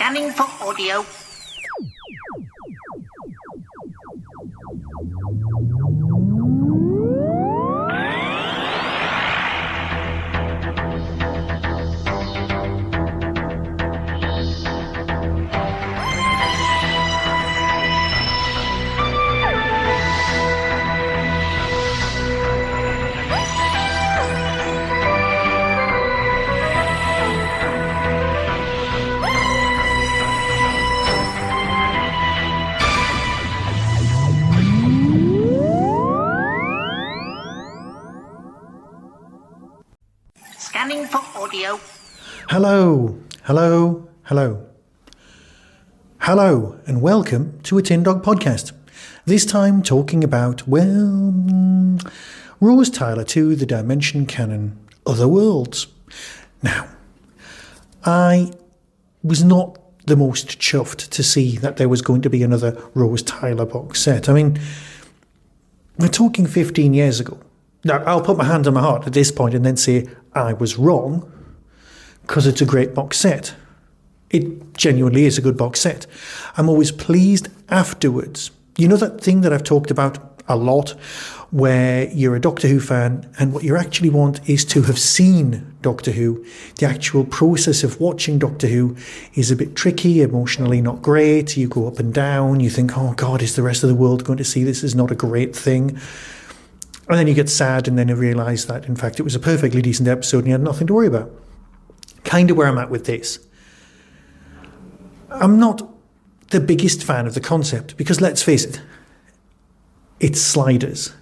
Scanning for audio. Scanning for audio. Hello, and welcome to a Tin Dog podcast. This time talking about, Rose Tyler 2, the Dimension Canon, Other Worlds. Now, I was not the most chuffed to see that there was going to be another Rose Tyler box set. I mean, we're talking 15 years ago. Now, I'll put my hand on my heart at this point and then say I was wrong, because it's a great box set. It genuinely is a good box set. I'm always pleased afterwards. You know that thing that I've talked about a lot, where you're a Doctor Who fan and what you actually want is to have seen Doctor Who. The actual process of watching Doctor Who is a bit tricky, emotionally not great. You go up and down, you think, oh God, is the rest of the world going to see this? Is not a great thing. And then you get sad and then you realise that, in fact, it was a perfectly decent episode and you had nothing to worry about. Kind of where I'm at with this. I'm not the biggest fan of the concept because, let's face it, it's Sliders.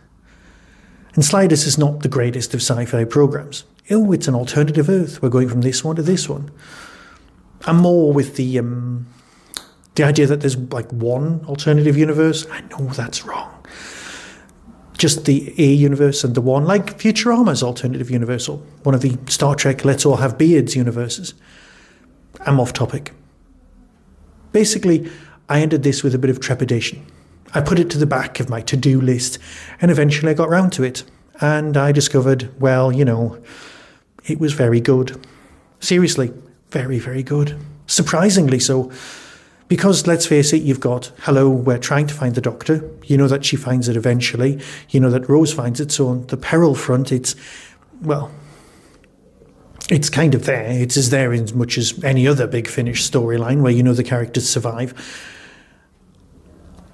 And Sliders is not the greatest of sci-fi programmes. Oh, it's an alternative Earth. We're going from this one to this one. I'm more with the idea that there's like one alternative universe. I know that's wrong. Just the A universe and the one, like Futurama's alternative universe, or one of the Star Trek Let's All Have Beards universes. I'm off topic. Basically, I ended this with a bit of trepidation. I put it to the back of my to-do list, and eventually I got round to it. And I discovered, it was very good. Seriously, very, very good. Surprisingly so. Because, let's face it, you've got, hello, we're trying to find the Doctor. You know that she finds it eventually. You know that Rose finds it. So on the peril front, it's kind of there. It's as there as much as any other Big Finish storyline where you know the characters survive.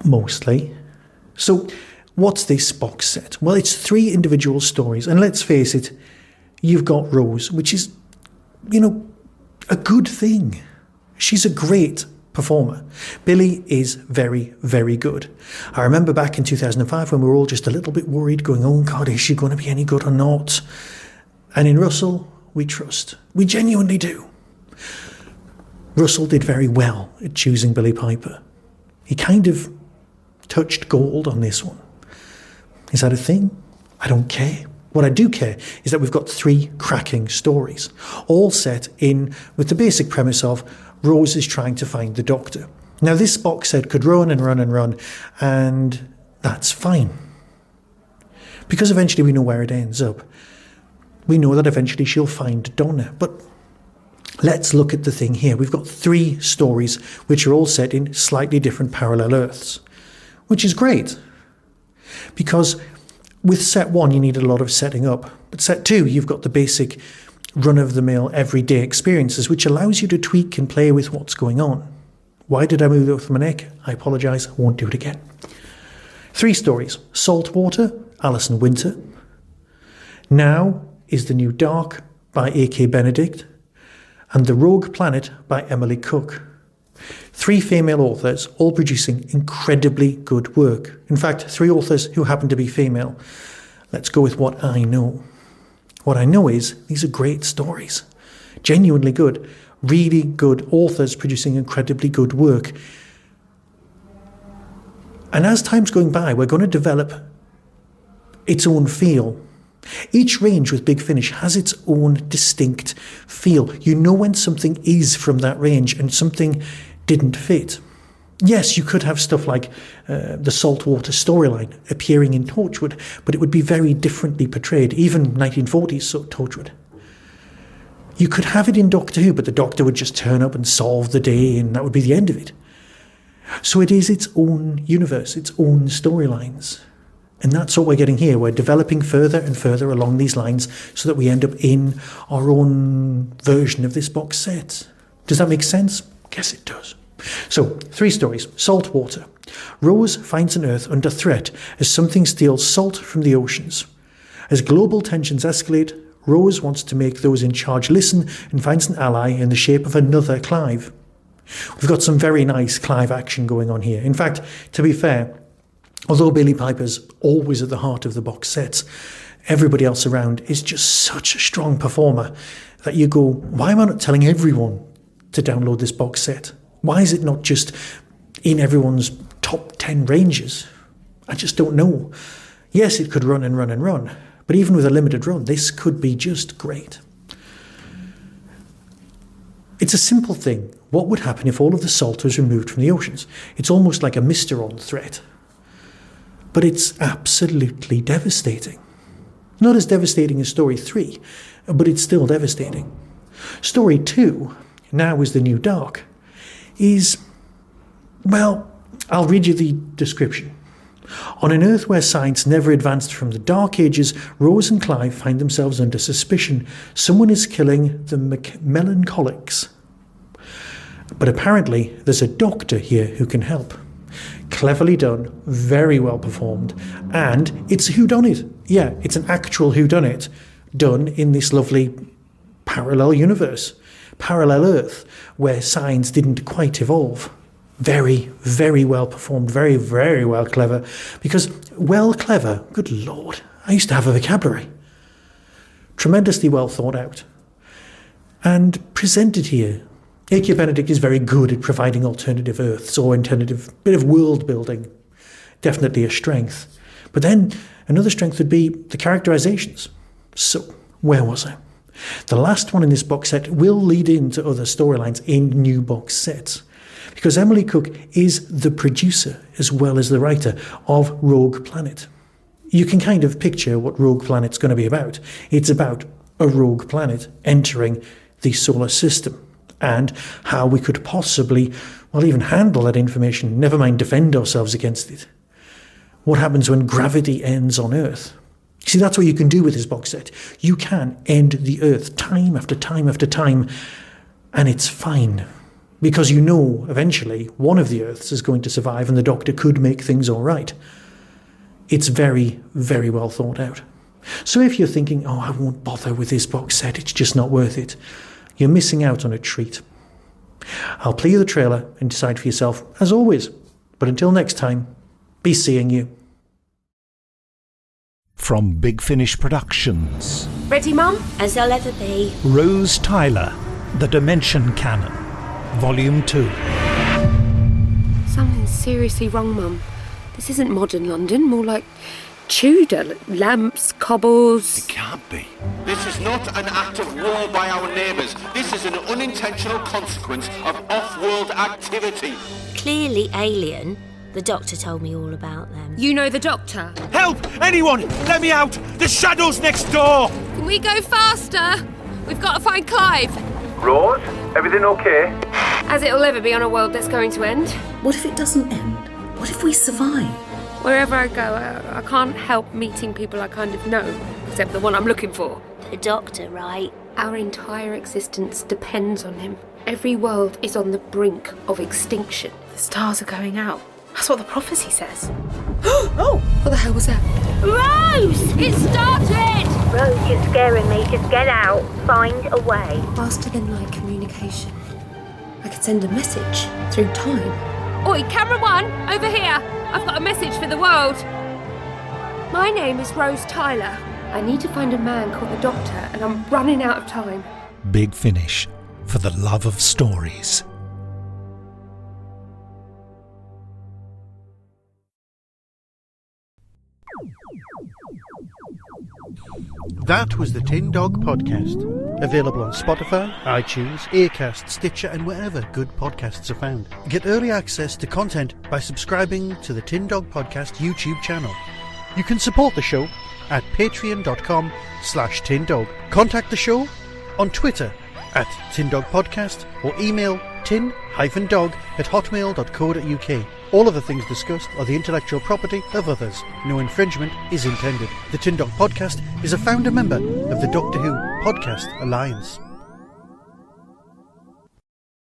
Mostly. So what's this box set? Well, it's 3 individual stories. And let's face it, you've got Rose, which is, a good thing. She's a great performer. Billy is very, very good. I remember back in 2005 when we were all just a little bit worried, going, oh God, is she going to be any good or not? And in Russell, we trust. We genuinely do. Russell did very well at choosing Billy Piper. He kind of touched gold on this one. Is that a thing? I don't care. What I do care is that we've got 3 cracking stories, all set in with the basic premise of Rose is trying to find the Doctor. Now, this box set could run and run and run, and that's fine. Because eventually we know where it ends up. We know that eventually she'll find Donna. But let's look at the thing here. We've got 3 stories which are all set in slightly different parallel Earths, which is great. Because with set 1, you need a lot of setting up. But set 2, you've got the basic run-of-the-mill everyday experiences, which allows you to tweak and play with what's going on. Why did I move it with my neck? I apologise, I won't do it again. 3 stories. Saltwater, Alison Winter. Now is the New Dark by AK Benedict. And The Rogue Planet by Emily Cook. 3 female authors, all producing incredibly good work. In fact, 3 authors who happen to be female. Let's go with what I know. What I know is these are great stories. Genuinely good. Really good authors producing incredibly good work. And as time's going by, we're going to develop its own feel. Each range with Big Finish has its own distinct feel. You know when something is from that range and something didn't fit. Yes, you could have stuff like the Saltwater storyline appearing in Torchwood, but it would be very differently portrayed, even 1940s Torchwood. You could have it in Doctor Who, but the Doctor would just turn up and solve the day, and that would be the end of it. So it is its own universe, its own storylines. And that's what we're getting here. We're developing further and further along these lines so that we end up in our own version of this box set. Does that make sense? Yes, it does. So, 3 stories. Saltwater. Rose finds an Earth under threat as something steals salt from the oceans. As global tensions escalate, Rose wants to make those in charge listen and finds an ally in the shape of another Clive. We've got some very nice Clive action going on here. In fact, to be fair, although Billie Piper's always at the heart of the box sets, everybody else around is just such a strong performer that you go, why am I not telling everyone to download this box set? Why is it not just in everyone's top 10 ranges? I just don't know. Yes, it could run and run and run, but even with a limited run, this could be just great. It's a simple thing. What would happen if all of the salt was removed from the oceans? It's almost like a Mr. On threat. But it's absolutely devastating. Not as devastating as Story 3, but it's still devastating. Story 2, Now is the New Dark, is, well, I'll read you the description. On an Earth where science never advanced from the Dark Ages, Rose and Clive find themselves under suspicion. Someone is killing the Melancholics. But apparently there's a doctor here who can help. Cleverly done, very well performed, and it's a whodunit. Yeah, it's an actual whodunit done in this lovely parallel universe, parallel Earth, where science didn't quite evolve. Very, very well performed, very, very well clever. Because, well clever, good Lord, I used to have a vocabulary. Tremendously well thought out. And presented here. AK Benedict is very good at providing alternative Earths or alternative bit of world building. Definitely a strength. But then another strength would be the characterizations. So, where was I? The last one in this box set will lead into other storylines in new box sets. Because Emily Cook is the producer as well as the writer of Rogue Planet. You can kind of picture what Rogue Planet's going to be about. It's about a rogue planet entering the solar system and how we could possibly, well, even handle that information, never mind defend ourselves against it. What happens when gravity ends on Earth? See, that's what you can do with this box set. You can end the Earth time after time after time, and it's fine. Because you know, eventually, one of the Earths is going to survive and the Doctor could make things all right. It's very, very well thought out. So if you're thinking, oh, I won't bother with this box set, it's just not worth it, you're missing out on a treat. I'll play you the trailer and decide for yourself, as always. But until next time, be seeing you. From Big Finish Productions. Ready, Mum? As I'll ever be. Rose Tyler, The Dimension Canon, Volume 2. Something's seriously wrong, Mum. This isn't modern London, more like Tudor. Lamps, cobbles. It can't be. This is not an act of war by our neighbours. This is an unintentional consequence of off-world activity. Clearly alien. The Doctor told me all about them. You know the Doctor? Help! Anyone! Let me out! The shadow's next door! Can we go faster? We've got to find Clive. Rose, everything okay? As it'll ever be on a world that's going to end. What if it doesn't end? What if we survive? Wherever I go, I can't help meeting people I kind of know, except the one I'm looking for. The Doctor, right? Our entire existence depends on him. Every world is on the brink of extinction. The stars are going out. That's what the prophecy says. Oh! What the hell was that? Rose! It started! Rose, you're scaring me. Just get out. Find a way. Faster than light communication. I could send a message through time. Oi, camera one, over here. I've got a message for the world. My name is Rose Tyler. I need to find a man called the Doctor, and I'm running out of time. Big Finish, for the love of stories. That was the Tin Dog Podcast. Available on Spotify, iTunes, Acast, Stitcher and wherever good podcasts are found. Get early access to content by subscribing to the Tin Dog Podcast YouTube channel. You can support the show at patreon.com/tindog. Contact the show on Twitter at Tin Dog Podcast or email tin-dog@hotmail.co.uk. All of the things discussed are the intellectual property of others. No infringement is intended. The Tin Dog Podcast is a founder member of the Doctor Who Podcast Alliance.